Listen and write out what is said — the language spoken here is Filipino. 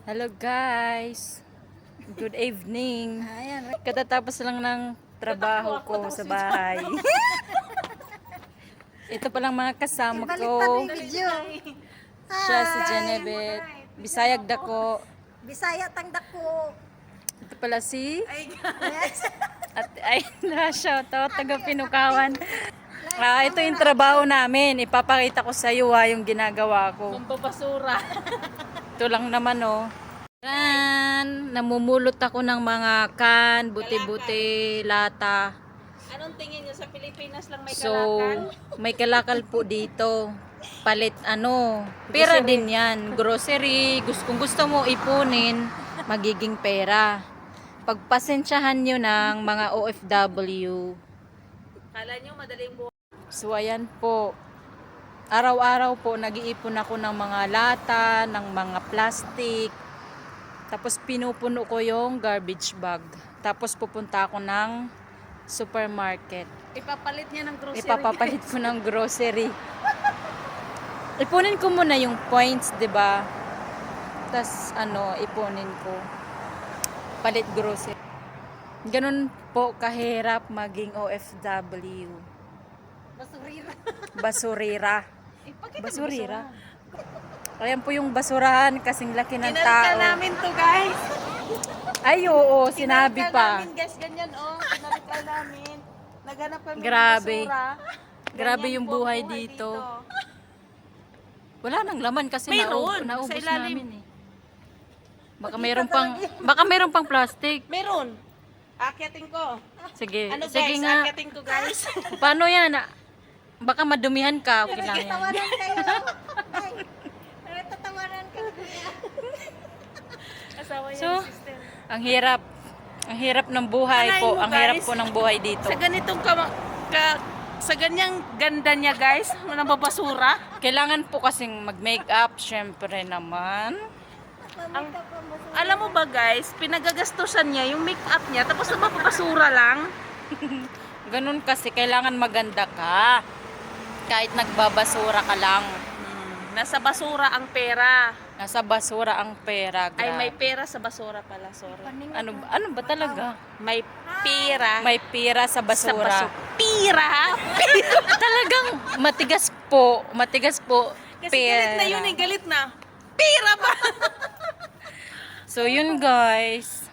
Hello guys. Good evening. Ayan. Katatapos lang ng trabaho ko sa bahay. Ito palang mga kasama Balik ko. pa ng video. Siya si Genevieve. Bisayag dako. Bisaya tang dako. Ito pala si Yes. at ay shoutout taga Pinukawan. Ito yung trabaho namin. Ipapakita ko sa iyo yung ginagawa ko. Pampapasura. Ito lang naman Kan, namumulot ako ng mga kan, buti-buti, lata. Anong tingin nyo sa Pilipinas lang may So, kalakal? may kalakal po dito. Palit pera din yan. Grocery, kung gusto mo ipunin, magiging pera. Pagpasensyahan nyo ng mga OFW. Kala nyo madaling buhay. So, ayan po. Araw-araw po, nag-iipon ako ng mga lata, ng mga plastic. Tapos, pinupuno ko yung garbage bag. Tapos, pupunta ako ng supermarket. Ipapalit niya ng grocery. Ipapapalit ko ng grocery. Ipunin ko muna yung points, 'di ba? Tas ipunin ko. Palit grocery. Ganun po kahirap maging OFW. Basurira. Basurira. Ipakita Basurira. Ayan po yung basurahan kasing laki ng Kinalika tao. namin to, guys. Ay, oo, sinabi Kinalika pa. namin, guys. Ganyan, Kinalika namin. Naghanap kami Grabe. ng basura. Grabe Ganyan yung po ang buhay dito. Wala nang laman kasi Mayroon, naubos sa ilalim. namin eh. Baka meron pang plastic. Meron. Akyatin ko. Sige, Ano, sige guys? nga. Akyatin ko, guys. Paano yan? Baka madumihan ka. Okay lang yan. Tawanan kayo. Ay, tatawanan ka. Asawa So, yung sister. ang hirap. Ang hirap ng buhay Alay po. mo, Ang hirap guys. po ng buhay dito. Sa ganitong sa ganyang ganda niya, guys, nababasura. Kailangan po kasing mag-makeup. Syempre naman. Mamita pa basura. Alam mo ba, guys, pinagagastusan niya yung make-up niya, tapos mapapasura lang. Ganun kasi. Kailangan maganda ka. Kahit nagbabasura ka lang. Nasa basura ang pera. Nasa basura ang pera. Ay, may Grabe. pera sa basura pala, sorry. Ano ba talaga? May pera May pira sa sa basura. Pira! Talagang matigas po. Matigas po. Kasi galit na pera. yun, galit na. Pira ba? So yun guys.